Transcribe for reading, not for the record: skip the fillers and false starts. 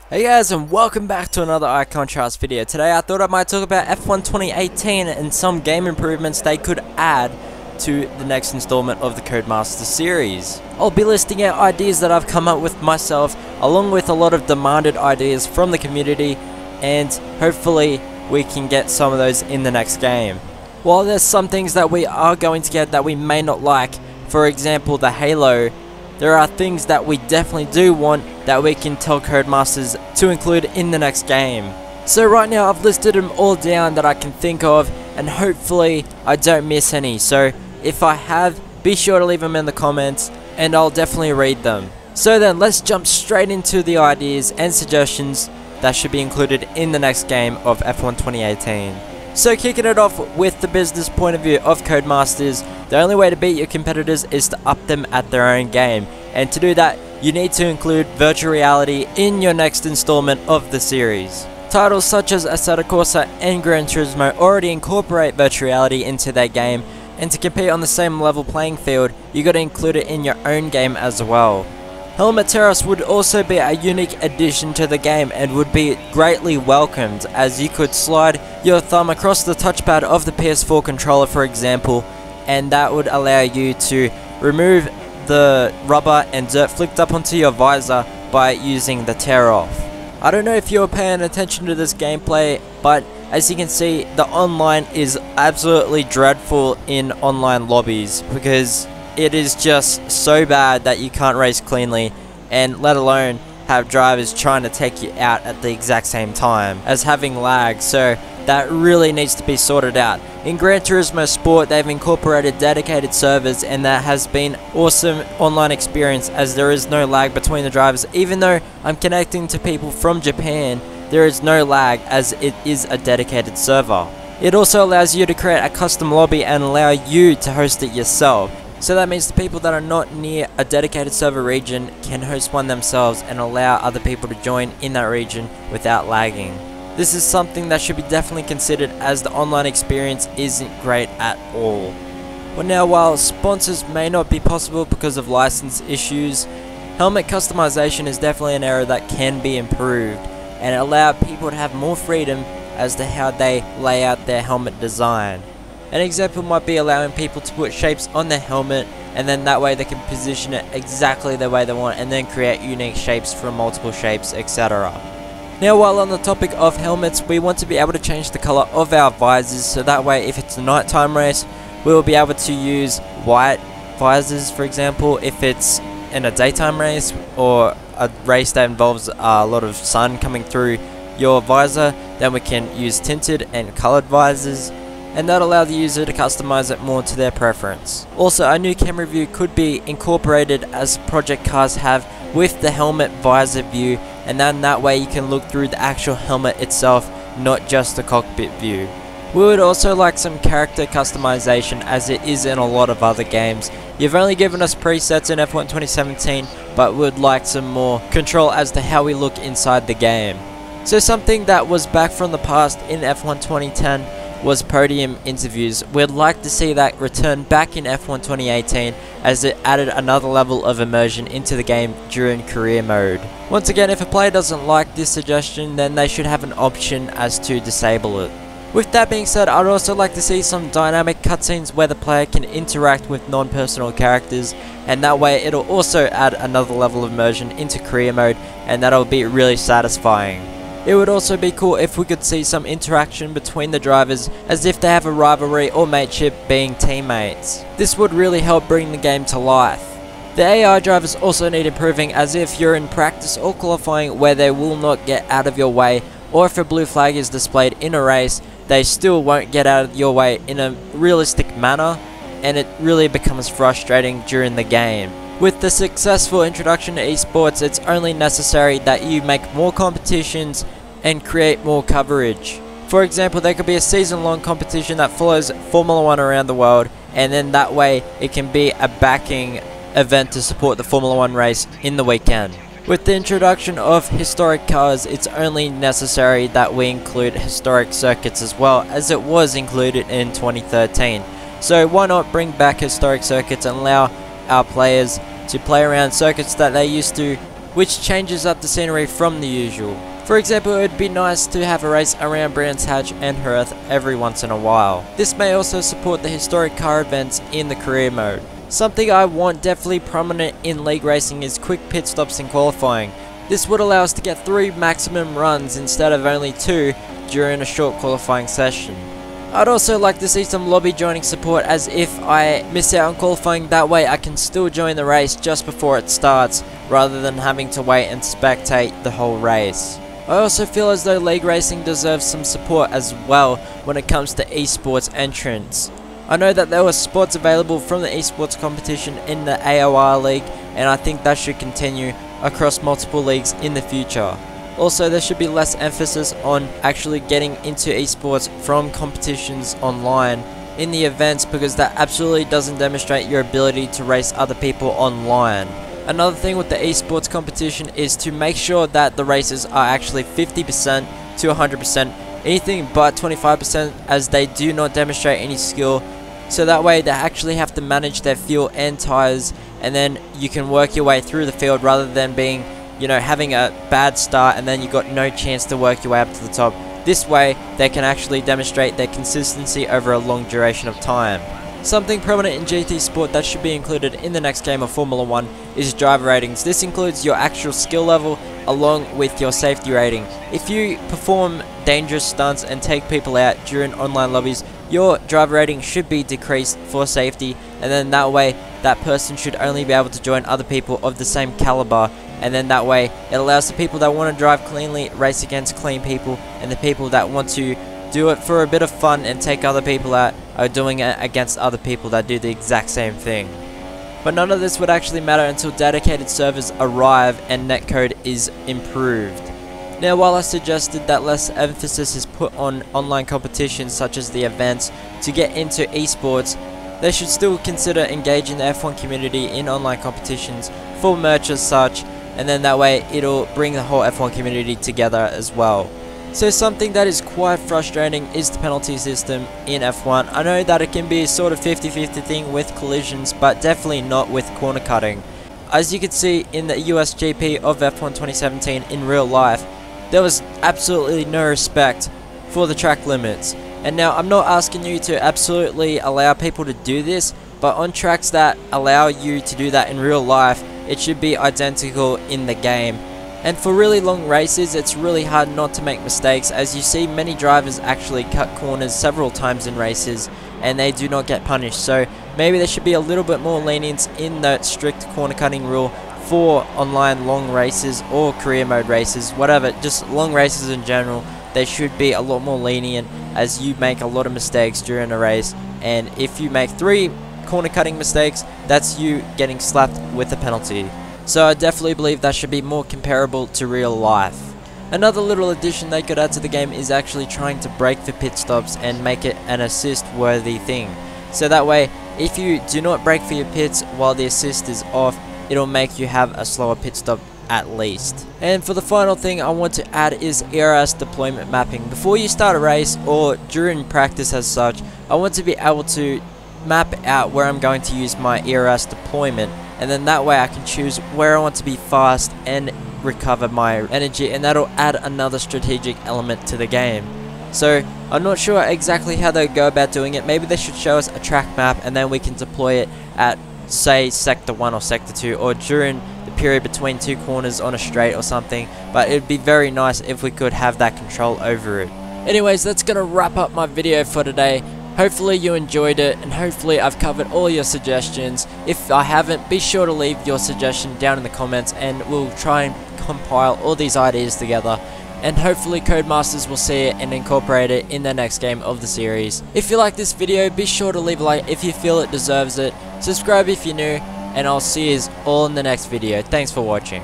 Hey guys, and welcome back to another iContrast video. Today I thought I might talk about F1 2018 and some game improvements they could add to the next installment of the Codemasters series. I'll be listing out ideas that I've come up with myself, along with a lot of demanded ideas from the community, and hopefully we can get some of those in the next game. While there's some things that we are going to get that we may not like, for example the Halo, there are things that we definitely do want that we can tell Codemasters to include in the next game. So right now I've listed them all down that I can think of, and hopefully I don't miss any. So if I have, be sure to leave them in the comments and I'll definitely read them. So then let's jump straight into the ideas and suggestions that should be included in the next game of F1 2018. So kicking it off with the business point of view of Codemasters, the only way to beat your competitors is to up them at their own game, and to do that you need to include virtual reality in your next installment of the series. Titles such as Assetto Corsa and Gran Turismo already incorporate virtual reality into their game, and to compete on the same level playing field you gotta include it in your own game as well. Helmet TEAROFFS would also be a unique addition to the game and would be greatly welcomed, as you could slide your thumb across the touchpad of the PS4 controller for example, and that would allow you to remove the rubber and dirt flicked up onto your visor by using the TEAROFFS. I don't know if you're paying attention to this gameplay, but as you can see the online is absolutely dreadful in online lobbies, because it is just so bad that you can't race cleanly, and let alone have drivers trying to take you out at the exact same time as having lag, so that really needs to be sorted out. In Gran Turismo Sport they've incorporated dedicated servers, and that has been awesome online experience as there is no lag between the drivers. Even though I'm connecting to people from Japan, there is no lag as it is a dedicated server. It also allows you to create a custom lobby and allow you to host it yourself. So that means the people that are not near a dedicated server region can host one themselves and allow other people to join in that region without lagging. This is something that should be definitely considered, as the online experience isn't great at all. Well, now while sponsors may not be possible because of license issues, helmet customization is definitely an area that can be improved and allow people to have more freedom as to how they lay out their helmet design. An example might be allowing people to put shapes on their helmet, and then that way they can position it exactly the way they want and then create unique shapes from multiple shapes, etc. Now while on the topic of helmets, we want to be able to change the color of our visors, so that way if it's a nighttime race we will be able to use white visors, for example. If it's in a daytime race or a race that involves a lot of sun coming through your visor, then we can use tinted and colored visors, and that allow the user to customize it more to their preference. Also, a new camera view could be incorporated as project cars have with the helmet visor view, and then that way you can look through the actual helmet itself, not just the cockpit view. We would also like some character customization, as it is in a lot of other games. You've only given us presets in F1 2017, but would like some more control as to how we look inside the game. So something that was back from the past in F1 2010 was podium interviews. We'd like to see that return back in F1 2018, as it added another level of immersion into the game during career mode. Once again, if a player doesn't like this suggestion, then they should have an option as to disable it. With that being said, I'd also like to see some dynamic cutscenes where the player can interact with non-personal characters, and that way it'll also add another level of immersion into career mode, and that'll be really satisfying. It would also be cool if we could see some interaction between the drivers, as if they have a rivalry or mateship being teammates. This would really help bring the game to life. The AI drivers also need improving, as if you're in practice or qualifying where they will not get out of your way, or if a blue flag is displayed in a race, they still won't get out of your way in a realistic manner, and it really becomes frustrating during the game. With the successful introduction to esports, it's only necessary that you make more competitions and create more coverage. For example, there could be a season-long competition that follows Formula 1 around the world, and then that way it can be a backing event to support the Formula 1 race in the weekend. With the introduction of historic cars, it's only necessary that we include historic circuits as well, as it was included in 2013. So why not bring back historic circuits and allow our players to play around circuits that they used to which changes up the scenery from the usual. For example, it would be nice to have a race around Brands Hatch and Hearth every once in a while. This may also support the historic car events in the career mode. Something I want definitely prominent in league racing is quick pit stops in qualifying. This would allow us to get 3 maximum runs instead of only 2 during a short qualifying session. I'd also like to see some lobby joining support, as if I miss out on qualifying, that way I can still join the race just before it starts rather than having to wait and spectate the whole race. I also feel as though league racing deserves some support as well when it comes to esports entrance. I know that there were spots available from the esports competition in the AOR league, and I think that should continue across multiple leagues in the future. Also, there should be less emphasis on actually getting into esports from competitions online in the events, because that absolutely doesn't demonstrate your ability to race other people online. Another thing with the esports competition is to make sure that the races are actually 50% to 100%, anything but 25%, as they do not demonstrate any skill. So that way they actually have to manage their fuel and tires, and then you can work your way through the field rather than being, having a bad start and then you got no chance to work your way up to the top. This way they can actually demonstrate their consistency over a long duration of time. Something prominent in GT Sport that should be included in the next game of Formula 1 is driver ratings. This includes your actual skill level along with your safety rating. If you perform dangerous stunts and take people out during online lobbies, your driver rating should be decreased for safety, and then that way that person should only be able to join other people of the same caliber, and then that way it allows the people that want to drive cleanly race against clean people, and the people that want to do it for a bit of fun and take other people out are doing it against other people that do the exact same thing. But none of this would actually matter until dedicated servers arrive and netcode is improved. Now, while I suggested that less emphasis is put on online competitions such as the events to get into esports, they should still consider engaging the F1 community in online competitions for merch as such, and then that way it'll bring the whole F1 community together as well. So something that is quite frustrating is the penalty system in F1. I know that it can be a sort of 50-50 thing with collisions, but definitely not with corner cutting. As you can see in the USGP of F1 2017 in real life, there was absolutely no respect for the track limits. And now I'm not asking you to absolutely allow people to do this, but on tracks that allow you to do that in real life, it should be identical in the game. And for really long races, it's really hard not to make mistakes, as you see many drivers actually cut corners several times in races and they do not get punished. So maybe there should be a little bit more lenience in that strict corner cutting rule for online long races or career mode races, whatever, just long races in general. They should be a lot more lenient, as you make a lot of mistakes during a race, and if you make 3 corner cutting mistakes, that's you getting slapped with a penalty. So I definitely believe that should be more comparable to real life. Another little addition they could add to the game is actually trying to break for pit stops and make it an assist worthy thing. So that way, if you do not break for your pits while the assist is off, it'll make you have a slower pit stop at least. And for the final thing I want to add is ERS deployment mapping. Before you start a race or during practice as such, I want to be able to map out where I'm going to use my ERS deployment, and then that way I can choose where I want to be fast and recover my energy, and that'll add another strategic element to the game. So I'm not sure exactly how they go about doing it. Maybe they should show us a track map and then we can deploy it at, say, sector 1 or sector 2, or during the period between 2 corners on a straight or something. But it'd be very nice if we could have that control over it. Anyways, that's gonna wrap up my video for today. Hopefully you enjoyed it, and hopefully I've covered all your suggestions. If I haven't, be sure to leave your suggestion down in the comments and we'll try and compile all these ideas together. And hopefully Codemasters will see it and incorporate it in their next game of the series. If you like this video, be sure to leave a like if you feel it deserves it. Subscribe if you're new, and I'll see you all in the next video. Thanks for watching.